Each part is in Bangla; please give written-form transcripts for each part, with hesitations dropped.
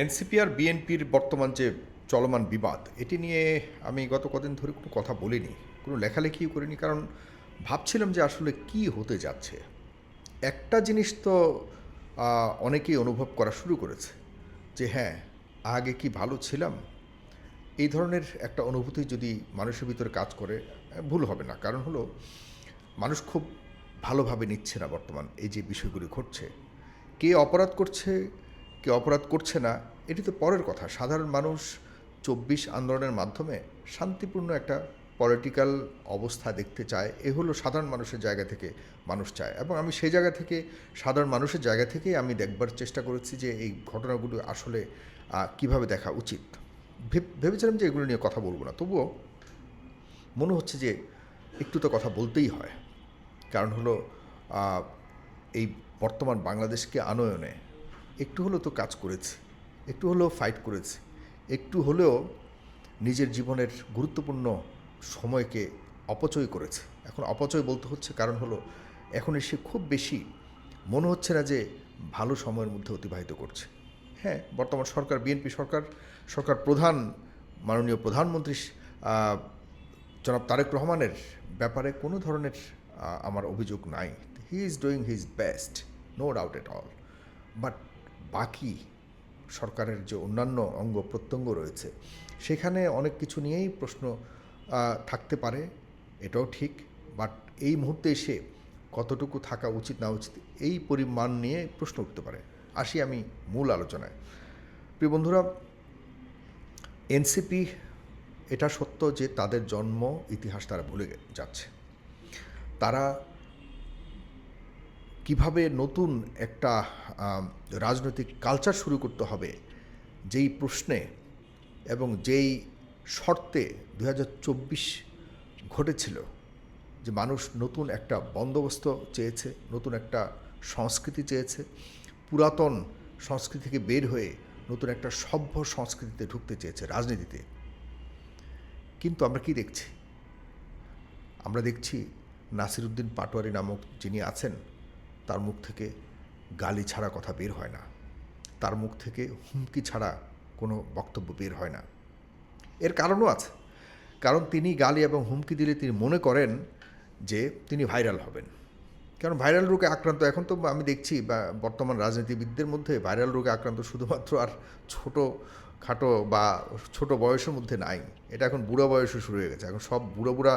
এনসিপি আর বিএনপির বর্তমান যে চলমান বিবাদ এটি নিয়ে আমি গত কদিন ধরে কোনো কথা বলিনি, কোনো লেখালেখিও করিনি, কারণ ভাবছিলাম যে আসলে কি হতে যাচ্ছে। একটা জিনিস তো অনেকেই অনুভব করা শুরু করেছে যে হ্যাঁ, আগে কি ভালো ছিলাম। এই ধরনের একটা অনুভূতি যদি মানুষের ভিতরে কাজ করে, ভুল হবে না। কারণ হলো, মানুষ খুব ভালোভাবে নিচ্ছে না বর্তমান এই যে বিষয়গুলি ঘটছে। কে অপরাধ করছে, কে অপরাধ করছে না, এটি তো পরের কথা। সাধারণ মানুষ ২৪ আন্দোলনের মাধ্যমে শান্তিপূর্ণ একটা পলিটিক্যাল অবস্থা দেখতে চায়। এ হলো সাধারণ মানুষের জায়গা থেকে মানুষ চায়, এবং আমি সেই জায়গা থেকে, সাধারণ মানুষের জায়গা থেকেই আমি দেখবার চেষ্টা করেছি যে এই ঘটনাগুলো আসলে কিভাবে দেখা উচিত। ভেবেছিলাম যে এগুলো নিয়ে কথা বলবো না, তবুও মনে হচ্ছে যে একটু তো কথা বলতেই হয়। কারণ হলো, আহ, এই বর্তমান বাংলাদেশকে আনয়নে একটু হলেও তো কাজ করেছি, একটু হলেও ফাইট করেছি, একটু হলেও নিজের জীবনের গুরুত্বপূর্ণ সময়কে অপচয় করেছে। এখন অপচয় বলতে হচ্ছে কারণ হলো, এখন এসে খুব বেশি মনে হচ্ছে না যে ভালো সময়ের মধ্যে অতিবাহিত করছে। হ্যাঁ, বর্তমান সরকার, বিএনপি সরকার, সরকার প্রধান মাননীয় প্রধানমন্ত্রী আহ, জনাব তারেক রহমানের ব্যাপারে কোনো ধরনের আমার অভিযোগ নাই। He is doing his best, no doubt at all. But বাকি সরকারের যে অন্যান্য অঙ্গ প্রত্যঙ্গ রয়েছে, সেখানে অনেক কিছু নিয়েই প্রশ্ন থাকতে পারে, এটাও ঠিক। বাট এই মুহূর্তে এসে কতটুকু থাকা উচিত না উচিত, এই পরিমাণ নিয়ে প্রশ্ন উঠতে পারে। আসি আমি মূল আলোচনায়। প্রিয় বন্ধুরা, এনসিপি, এটা সত্য যে তাদের জন্ম ইতিহাস তারা ভুলে যাচ্ছে। তারা কিভাবে নতুন একটা রাজনৈতিক কালচার শুরু করতে হবে, যেই প্রশ্নে এবং যেই শর্তে ২০২৪ ঘটেছিল, যে মানুষ নতুন একটা বন্দোবস্ত চেয়েছে, নতুন একটা সংস্কৃতি চেয়েছে, পুরাতন সংস্কৃতি থেকে বের হয়ে নতুন একটা সভ্য সংস্কৃতিতে ঢুকতে চেয়েছে রাজনীতিতে। কিন্তু আমরা কি দেখছি? আমরা দেখছি নাসিরউদ্দিন পাটোয়ারি নামক যিনি আছেন, তার মুখ থেকে গালি ছাড়া কথা বের হয় না, তার মুখ থেকে হুমকি ছাড়া কোনো বক্তব্য বের হয় না। এর কারণও আছে, কারণ তিনি গালি এবং হুমকি দিলে তিনি মনে করেন যে তিনি ভাইরাল হবেন। কারণ ভাইরাল রোগে আক্রান্ত, এখন তো আমি দেখছি বা বর্তমান রাজনীতিবিদদের মধ্যে ভাইরাল রোগে আক্রান্ত শুধুমাত্র আর ছোটো খাটো বা ছোট বয়সের মধ্যে নাই, এটা এখন বুড়া বয়সে শুরু হয়ে গেছে। এখন সব বুড়ো বুড়া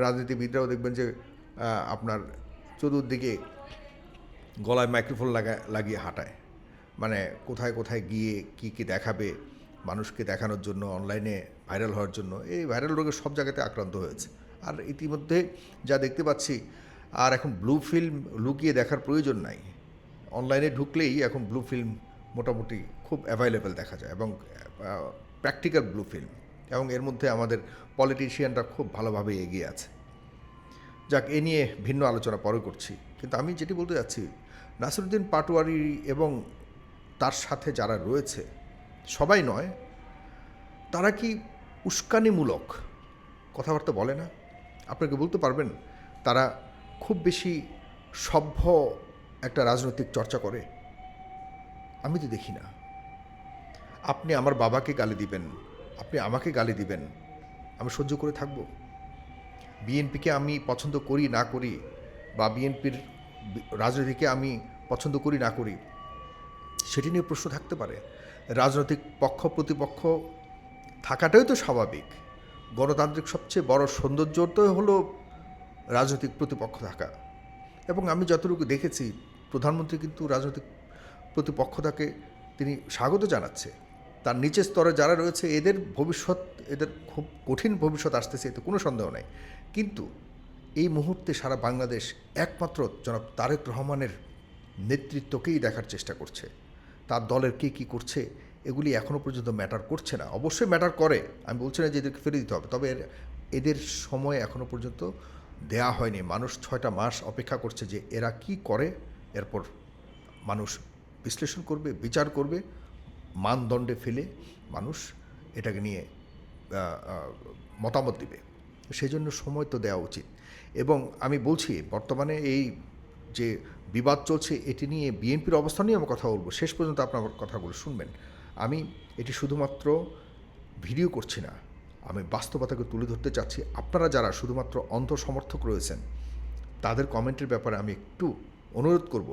রাজনীতিবিদরাও দেখবেন যে আপনার চতুর্দিকে গলায় মাইক্রোফোন লাগিয়ে হাঁটায়। মানে কোথায় কোথায় গিয়ে কী কী দেখাবে মানুষকে দেখানোর জন্য, অনলাইনে ভাইরাল হওয়ার জন্য, এই ভাইরাল রোগের সব জায়গাতে আক্রান্ত হয়েছে। আর ইতিমধ্যে যা দেখতে পাচ্ছি, আর এখন ব্লু ফিল্ম লুকিয়ে দেখার প্রয়োজন নাই। অনলাইনে ঢুকলেই এখন ব্লু ফিল্ম মোটামুটি খুব অ্যাভেলেবেল দেখা যায়, এবং প্র্যাকটিক্যাল ব্লু ফিল্ম, এবং এর মধ্যে আমাদের পলিটিশিয়ানরা খুব ভালোভাবে এগিয়ে আছে। যাক, এ নিয়ে ভিন্ন আলোচনা পরে করছি। কিন্তু আমি যেটি বলতে যাচ্ছি, নাসিরউদ্দিন পাটোয়ারি এবং তার সাথে যারা রয়েছে, সবাই নয়, তারা কি উস্কানিমূলক কথাবার্তা বলে না? আপনাকে বলতে পারবেন তারা খুব বেশি সভ্য একটা রাজনৈতিক চর্চা করে? আমি তো দেখি না। আপনি আমার বাবাকে গালি দিবেন, আপনি আমাকে গালি দিবেন, আমি সহ্য করে থাকব? বিএনপিকে আমি পছন্দ করি না করি, বা বিএনপির রাজনীতিকে আমি পছন্দ করি না করি, সেটি নিয়ে প্রশ্ন থাকতে পারে। রাজনৈতিক পক্ষ প্রতিপক্ষ থাকাটাই তো স্বাভাবিক। গণতান্ত্রিক সবচেয়ে বড় সৌন্দর্যটাই হলো রাজনৈতিক প্রতিপক্ষ থাকা। এবং আমি যতটুকু দেখেছি, প্রধানমন্ত্রী কিন্তু রাজনৈতিক প্রতিপক্ষতাকে তিনি স্বাগত জানাচ্ছে। তার নিচের স্তরে যারা রয়েছে, এদের ভবিষ্যৎ, এদের খুব কঠিন ভবিষ্যৎ আসতেছে, এতে কোনো সন্দেহ নেই। কিন্তু এই মুহূর্তে সারা বাংলাদেশ একমাত্র জনাব তারেক রহমানের নেতৃত্বকেই দেখার চেষ্টা করছে। তার দলের কে কী করছে এগুলি এখনও পর্যন্ত ম্যাটার করছে না। অবশ্যই ম্যাটার করে, আমি বলছি না যে এদেরকে ফেলে দিতে হবে, তবে এদের সময় এখনও পর্যন্ত দেয়া হয়নি। মানুষ ৬টা মাস অপেক্ষা করছে যে এরা কি করে, এরপর মানুষ বিশ্লেষণ করবে, বিচার করবে, মানদণ্ডে ফেলে মানুষ এটাকে নিয়ে মতামত দিবে। সেই জন্য সময় তো দেওয়া উচিত। এবং আমি বলছি, বর্তমানে এই যে বিবাদ চলছে, এটি নিয়ে বিএনপির অবস্থান নিয়ে আমি কথা বলবো, শেষ পর্যন্ত আপনার কথাগুলো শুনবেন। আমি এটি শুধুমাত্র ভিডিও করছি না, আমি বাস্তবতাকে তুলে ধরতে চাচ্ছি। আপনারা যারা শুধুমাত্র অন্ধ সমর্থক রয়েছেন তাদের কমেন্টের ব্যাপারে আমি একটু অনুরোধ করব,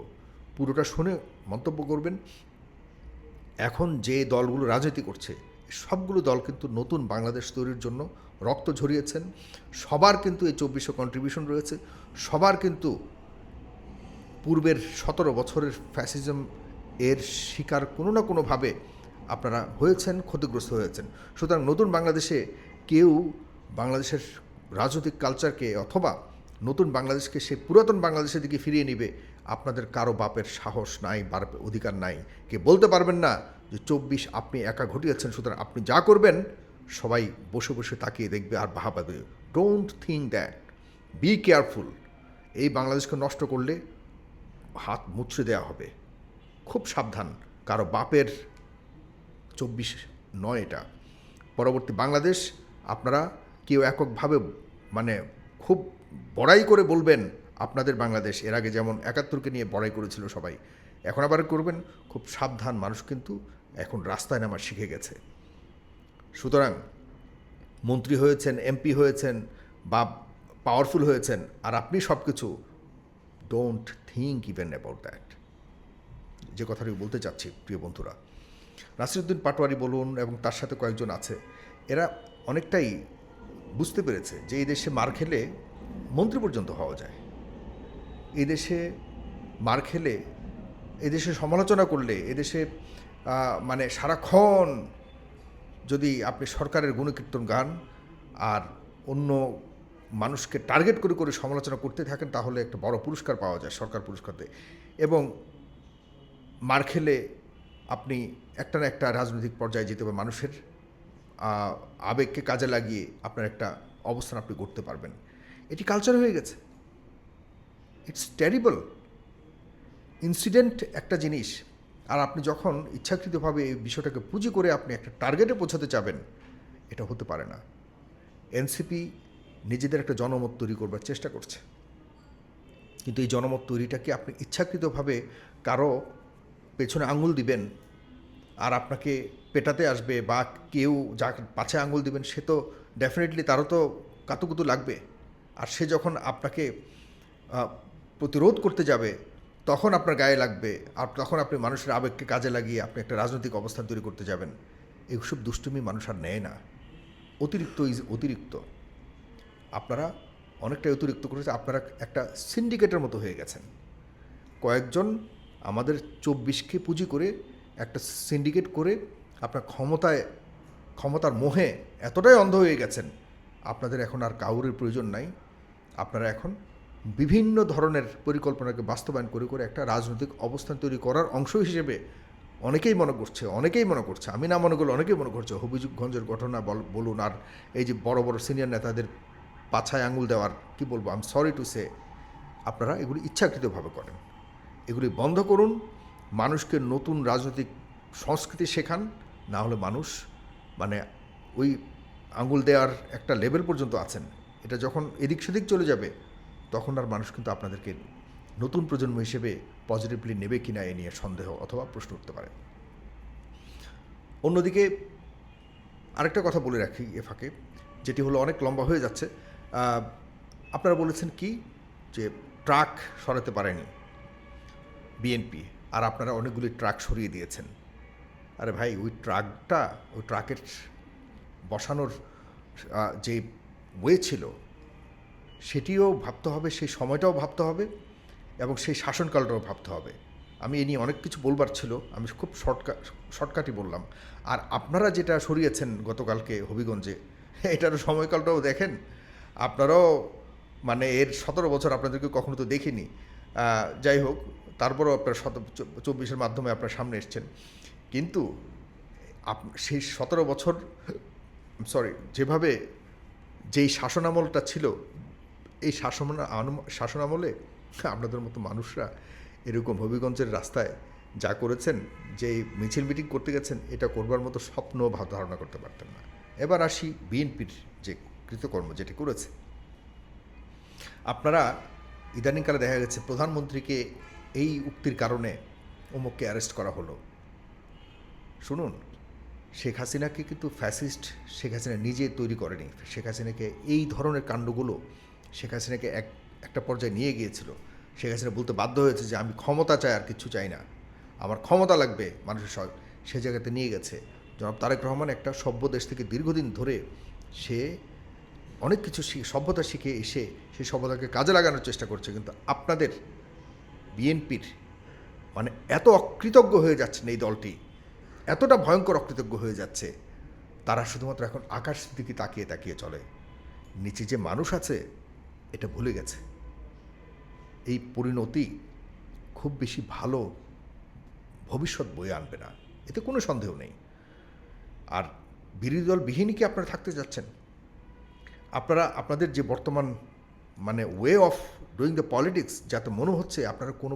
পুরোটা শুনে মন্তব্য করবেন। এখন যে দলগুলো রাজনীতি করছে সবগুলো দল কিন্তু নতুন বাংলাদেশ তৈরির জন্য রক্ত ঝরিয়েছেন। সবার কিন্তু এই 2400 কন্ট্রিবিউশন রয়েছে, সবার কিন্তু পূর্বের 17 বছরের ফ্যাসিজম এর শিকার কোনো না কোনোভাবে আপনারা হয়েছেন, ক্ষতিগ্রস্ত হয়েছেন। সুতরাং নতুন বাংলাদেশে কেউ বাংলাদেশের রাজনৈতিক কালচারকে অথবা নতুন বাংলাদেশকে সে পুরাতন বাংলাদেশের দিকে ফিরিয়ে নেবে আপনাদের কারো বাপের সাহস নাই, অধিকার নাই। কে বলতে পারবেন না যে 24 আপনি একা ঘটিয়েছেন, সুতরাং আপনি যা করবেন সবাই বসে বসে তাকিয়ে দেখবে আর বাহাবা দেবে। Don't think that, be careful. এই বাংলাদেশকে নষ্ট করলে হাত মুচড়ে দেওয়া হবে। খুব সাবধান, কারো বাপের 24 নয় এটা। পরবর্তী বাংলাদেশ আপনারা কেউ এককভাবে মানে খুব বড়াই করে বলবেন আপনাদের বাংলাদেশ, এর আগে যেমন 71কে নিয়ে বড়াই করেছিল সবাই, এখন আবার করবেন। খুব সাবধান, মানুষ কিন্তু এখন রাস্তায় নামা শিখে গেছে। সুতরাং মন্ত্রী হয়েছেন, এমপি হয়েছেন বা পাওয়ারফুল হয়েছেন, আর আপনি সব কিছু, don't think even about that. যে কথাটি বলতে চাচ্ছি প্রিয় বন্ধুরা, নাসিরুদ্দিন পাটোয়ারি বলুন এবং তার সাথে কয়েকজন আছে, এরা অনেকটাই বুঝতে পেরেছে যে এই দেশে মার খেলে মন্ত্রী পর্যন্ত হওয়া যায়। এই দেশে মার খেলে, এদেশে সমালোচনা করলে, এদেশে মানে সারাক্ষণ যদি আপনি সরকারের গুণকীর্তন গান আর অন্য মানুষকে টার্গেট করে করে সমালোচনা করতে থাকেন তাহলে একটা বড় পুরস্কার পাওয়া যায়, সরকার পুরস্কার দেয়। এবং মার খেলে আপনি একটা না একটা রাজনৈতিক পর্যায়ে যেতে হবে, মানুষের আবেগকে কাজে লাগিয়ে আপনার একটা অবস্থান আপনি করতে পারবেন। এটি কালচার হয়ে গেছে। It's terrible. ইনসিডেন্ট একটা জিনিস, আর আপনি যখন ইচ্ছাকৃতভাবে এই বিষয়টাকে পুঁজি করে আপনি একটা টার্গেটে পৌঁছাতে চাবেন, এটা হতে পারে না। এনসিপি নিজেদের একটা জনমত তৈরি করবার চেষ্টা করছে, কিন্তু এই জনমত তৈরিটাকে আপনি ইচ্ছাকৃতভাবে কারো পেছনে আঙুল দিবেন আর আপনাকে পেটাতে আসবে, বা কেউ যা পাছে আঙুল দিবেন সে তো ডেফিনেটলি তারও তো কাতুকুতু লাগবে। আর সে যখন আপনাকে প্রতিরোধ করতে যাবে তখন আপনার গায়ে লাগবে, আর তখন আপনি মানুষের আবেগকে কাজে লাগিয়ে আপনি একটা রাজনৈতিক অবস্থান তৈরি করতে যাবেন। এইসব দুষ্টুমি মানুষ আর নেয় না। অতিরিক্ত অতিরিক্ত, আপনারা অনেকটাই অতিরিক্ত করেছে। আপনারা একটা সিন্ডিকেটের মতো হয়ে গেছেন। কয়েকজন আমাদের 24কে পুঁজি করে একটা সিন্ডিকেট করে আপনার ক্ষমতার মোহে এতটাই অন্ধ হয়ে গেছেন, আপনাদের এখন আর কাউরের প্রয়োজন নাই। আপনারা এখন বিভিন্ন ধরনের পরিকল্পনাকে বাস্তবায়ন করে করে একটা রাজনৈতিক অবস্থান তৈরি করার অংশ হিসেবে অনেকেই মনে করছে, আমি না মনে করলে অনেকেই মনে করছে, হবিগঞ্জের ঘটনা বলুন, আর এই যে বড় বড় সিনিয়র নেতাদের পাছায় আঙুল দেওয়ার, কি বলবো, I am sorry to say, আপনারা এগুলি ইচ্ছাকৃতভাবে করেন। এগুলি বন্ধ করুন, মানুষকে নতুন রাজনৈতিক সংস্কৃতি শেখান, না হলে মানুষ মানে ওই আঙুল দেওয়ার একটা লেভেল পর্যন্ত আছেন, এটা যখন এদিক সেদিক চলে যাবে তখন আর মানুষ কিন্তু আপনাদেরকে নতুন প্রজন্ম হিসেবে পজিটিভলি নেবে কিনা এ নিয়ে সন্দেহ অথবা প্রশ্ন উঠতে পারে। অন্যদিকে আরেকটা কথা বলে রাখি এ ফাঁকে, যেটি হলো অনেক লম্বা হয়ে যাচ্ছে। আপনারা বলেছেন কি যে ট্রাক সরাতে পারেনি বিএনপি, আর আপনারা অনেকগুলি ট্রাক সরিয়ে দিয়েছেন। আরে ভাই, ওই ট্রাকের বসানোর যে ওয়ে ছিল সেটিও ভাবতে হবে, সেই সময়টাও ভাবতে হবে এবং সেই শাসনকালটাও ভাবতে হবে। আমি এ নিয়ে অনেক কিছু বলবার ছিল, আমি খুব শর্টকাটই বললাম। আর আপনারা যেটা সরিয়েছেন গতকালকে হবিগঞ্জে, এটারও সময়কালটাও দেখেন। আপনারাও মানে এর 17 বছর আপনাদেরকে কখনো তো দেখিনি। যাই হোক, তারপরেও আপনার 24-এর মাধ্যমে আপনার সামনে এসছেন। কিন্তু সেই 17 বছর যেই শাসনামলটা ছিল, এই শাসনামলে আপনাদের মতো মানুষরা এরকম হবিগঞ্জের রাস্তায় যা করেছেন, যে মিছিল মিটিং করতে গেছেন, এটা করবার মতো স্বপ্ন ধারণা করতে পারতেন না। এবার আসি বিএনপির যে কৃতকর্ম যেটি করেছে। আপনারা ইদানিংকালে দেখা গেছে প্রধানমন্ত্রীকে এই উক্তির কারণে অমুককে অ্যারেস্ট করা হলো। শুনুন, শেখ হাসিনাকে কিন্তু ফ্যাসিস্ট শেখ হাসিনা নিজে তৈরি করেনি। শেখ হাসিনাকে এই ধরনের কাণ্ডগুলো শেখ হাসিনাকে একটা পর্যায়ে নিয়ে গিয়েছিল। শেখ হাসিনা বলতে বাধ্য হয়েছে যে আমি ক্ষমতা চাই, আর কিছু চাই না, আমার ক্ষমতা লাগবে মানুষের সে জায়গাতে নিয়ে গেছে। জনাব তারেক রহমান একটা সভ্য দেশ থেকে দীর্ঘদিন ধরে সে অনেক কিছু সভ্যতা শিখে এসে সেই সভ্যতাকে কাজে লাগানোর চেষ্টা করছে। কিন্তু আপনাদের বিএনপির মানে এত অকৃতজ্ঞ হয়ে যাচ্ছেন, এই দলটি এতটা ভয়ঙ্কর অকৃতজ্ঞ হয়ে যাচ্ছে, তারা শুধুমাত্র এখন আকাশের দিকে তাকিয়ে তাকিয়ে চলে, নিচে যে মানুষ আছে এটা ভুলে গেছে। এই পরিণতি খুব বেশি ভালো ভবিষ্যৎ বয়ে আনবে না, এতে কোনো সন্দেহ নেই। আর বিরোধী দল বিহীনই কি আপনারা থাকতে যাচ্ছেন? আপনারা আপনাদের যে বর্তমান মানে way of doing the politics, যাতে মনে হচ্ছে আপনারা কোনো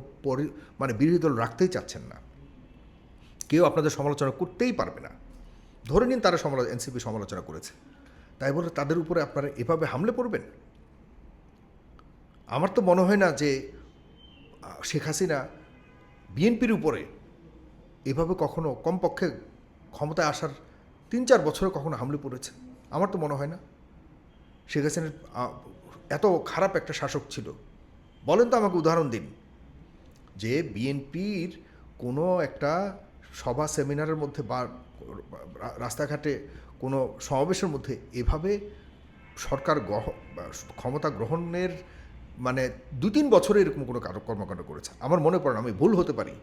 মানে বিরোধী দল রাখতেই চাচ্ছেন না, কেউ আপনাদের সমালোচনা করতেই পারবে না। ধরে নিন তারা এনসিপি সমালোচনা করেছে, তাই বলে তাদের উপরে আপনারা এভাবে হামলে পড়বেন? আমার তো মনে হয় না যে শেখ হাসিনা বিএনপির উপরে এভাবে কখনো, কমপক্ষে ক্ষমতায় আসার 3-4 বছরে কখনো হামলে পড়েছে। আমার তো মনে হয় না। শেখ হাসিনা এত খারাপ একটা শাসক ছিল? বলেন তো আমাকে, উদাহরণ দিন যে বিএনপির কোনো একটা সভা সেমিনারের মধ্যে বা রাস্তাঘাটে কোনো সমাবেশের মধ্যে এভাবে সরকার ক্ষমতা গ্রহণের মানে 2-3 বছরে এরকম কোনো কর্মকাণ্ড করেছে আমার মনে পড়ে না, আমি ভুল হতে পারি।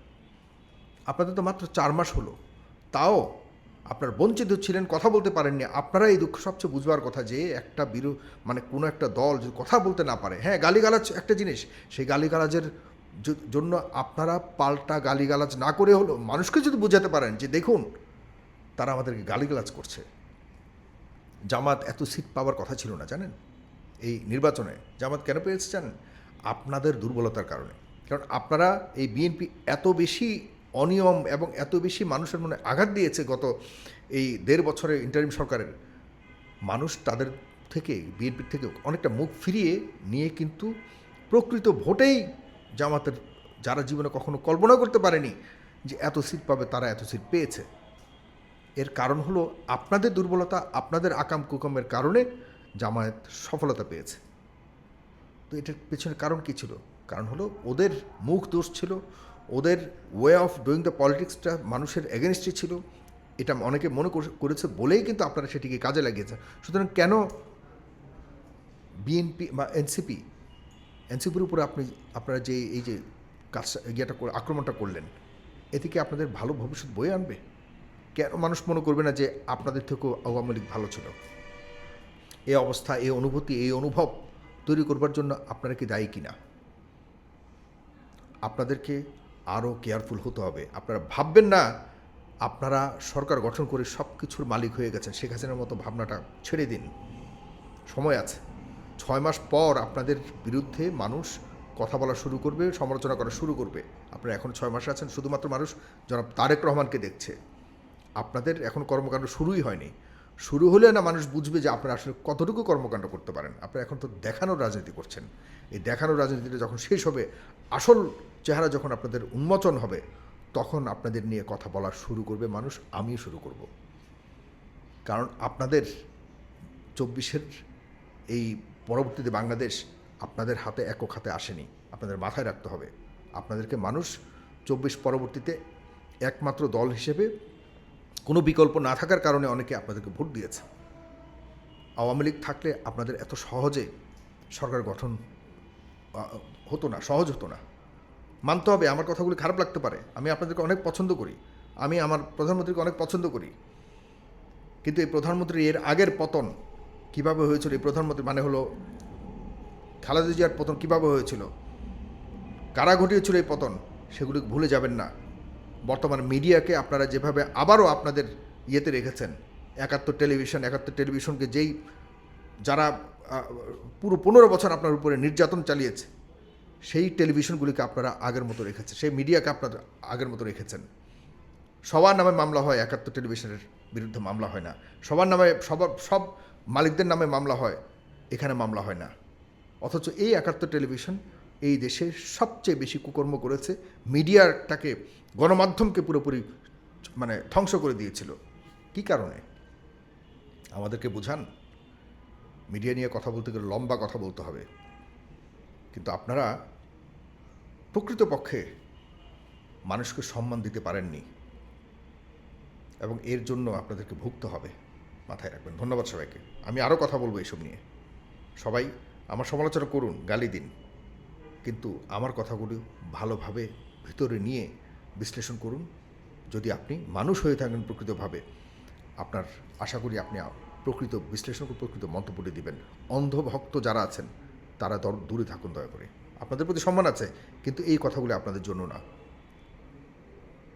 আপনাদের তো মাত্র 4 মাস হলো, তাও আপনার বঞ্চিত ছিলেন, কথা বলতে পারেননি। আপনারা এই দুঃখ সবচেয়ে বুঝবার কথা যে একটা মানে কোনো একটা দল যদি কথা বলতে না পারে, হ্যাঁ গালিগালাজ একটা জিনিস, সেই গালিগালাজের জন্য আপনারা পাল্টা গালিগালাজ না করে হলো মানুষকে যদি বোঝাতে পারেন যে দেখুন তারা আমাদেরকে গালিগালাজ করছে। জামাত এত সিট পাওয়ার কথা ছিল না জানেন, এই নির্বাচনে জামাত কেন পেয়েছে জানেন? আপনাদের দুর্বলতার কারণে। কারণ আপনারা এই বিএনপি এত বেশি অনিয়ম এবং এত বেশি মানুষের মনে আঘাত দিয়েছে গত এই 1.5 বছরের ইন্টারিম সরকারের, মানুষ তাদের থেকে, বিএনপির থেকে অনেকটা মুখ ফিরিয়ে নিয়ে কিন্তু প্রকৃত ভোটেই জামাতের, যারা জীবনে কখনো কল্পনা করতে পারেনি যে এত সিট পাবে, তারা এত সিট পেয়েছে। এর কারণ হলো আপনাদের দুর্বলতা, আপনাদের আকাম কুকামের কারণে জামায়াত সফলতা পেয়েছে। তো এটার পেছনে কারণ কী ছিল? কারণ হলো ওদের মুখ দোষ ছিল, ওদের ওয়ে অফ ডুইং দ্য পলিটিক্সটা মানুষের এগেনস্টে ছিল। এটা অনেকে মনে করেছে বলেই কিন্তু আপনারা সেটিকে কাজে লাগিয়েছেন। সুতরাং কেন বিএনপি বা এনসিপির উপরে আপনারা যে এই যে কাজটা আক্রমণটা করলেন, এতে কি আপনাদের ভালো ভবিষ্যৎ বয়ে আনবে? কেন মানুষ মনে করবে না যে আপনাদের থেকেও আওয়ামী লীগ ভালো ছিল? এই অবস্থা, এই অনুভূতি, এই অনুভব তৈরি করবার জন্য আপনারা কি দায়ী কিনা? আপনাদেরকে আরও কেয়ারফুল হতে হবে। আপনারা ভাববেন না আপনারা সরকার গঠন করে সব কিছুর মালিক হয়ে গেছেন। শেখ হাসিনার মতো ভাবনাটা ছেড়ে দিন, সময় আছে। 6 মাস পর আপনাদের বিরুদ্ধে মানুষ কথা বলা শুরু করবে, সমালোচনা করা শুরু করবে। আপনারা এখন 6 মাসে আছেন, শুধুমাত্র মানুষ জনাব তারেক রহমানকে দেখছে। আপনাদের এখন কর্মকাণ্ড শুরুই হয়নি। শুরু হলে না মানুষ বুঝবে যে আপনারা আসলে কতটুকু কর্মকাণ্ড করতে পারেন। আপনারা এখন তো দেখানোর রাজনীতি করছেন। এই দেখানোর রাজনীতিটা যখন শেষ হবে, আসল চেহারা যখন আপনাদের উন্মোচন হবে, তখন আপনাদের নিয়ে কথা বলা শুরু করবে মানুষ, আমিও শুরু করব। কারণ আপনাদের 24-এর এই পরবর্তীতে বাংলাদেশ আপনাদের হাতে একক হাতে আসেনি, আপনাদের মাথায় রাখতে হবে। আপনাদেরকে মানুষ 24 পরবর্তীতে একমাত্র দল হিসেবে কোনো বিকল্প না থাকার কারণে অনেকে আপনাদেরকে ভোট দিয়েছে। আওয়ামী লীগ থাকলে আপনাদের এত সহজে সরকার গঠন হতো না, সহজ হতো না। মানতে হবে, আমার কথাগুলি খারাপ লাগতে পারে, আমি আপনাদেরকে অনেক পছন্দ করি, আমি আমার প্রধানমন্ত্রীকে অনেক পছন্দ করি, কিন্তু এই প্রধানমন্ত্রী এর আগের পতন কীভাবে হয়েছিল, এই প্রধানমন্ত্রী মানে হলো খালেদা জিয়ার পতন কীভাবে হয়েছিল, কারা ঘটিয়েছিল এই পতন, সেগুলি ভুলে যাবেন না। বর্তমান মিডিয়াকে আপনারা যেভাবে আবারও আপনাদের ইয়েতে রেখেছেন, 71 টেলিভিশনকে যারা পুরো 15 বছর আপনার উপরে নির্যাতন চালিয়েছে, সেই টেলিভিশনগুলিকে আপনারা আগের মতো রেখেছেন, সেই মিডিয়াকে আপনারা আগের মতো রেখেছেন। সবার নামে মামলা হয়, 71 টেলিভিশনের বিরুদ্ধে মামলা হয় না। সবার নামে সব মালিকদের নামে মামলা হয়, এখানে মামলা হয় না। অথচ এই 71 টেলিভিশন এই দেশে সবচেয়ে বেশি কুকর্ম করেছে, মিডিয়াটাকে, গণমাধ্যমকে পুরোপুরি মানে ধ্বংস করে দিয়েছিল। কী কারণে? আমাদেরকে বোঝান। মিডিয়া নিয়ে কথা বলতে গেলে লম্বা কথা বলতে হবে, কিন্তু আপনারা প্রকৃতপক্ষে মানুষকে সম্মান দিতে পারেননি এবং এর জন্য আপনাদেরকে ভুগতে হবে। মাথায় রাখবেন। ধন্যবাদ সবাইকে। আমি আরও কথা বলবো এইসব নিয়ে। সবাই আমার সমালোচনা করুন, গালি দিন, কিন্তু আমার কথাগুলি ভালোভাবে ভিতরে নিয়ে বিশ্লেষণ করুন। যদি আপনি মানুষ হয়ে থাকেন প্রকৃতভাবে, আপনার আশা করি আপনি প্রকৃত বিশ্লেষণ করে প্রকৃত মন্তব্যটি দিবেন। অন্ধভক্ত যারা আছেন তারা দূরে থাকুন দয়া করে। আপনাদের প্রতি সম্মান আছে, কিন্তু এই কথাগুলি আপনাদের জন্য না।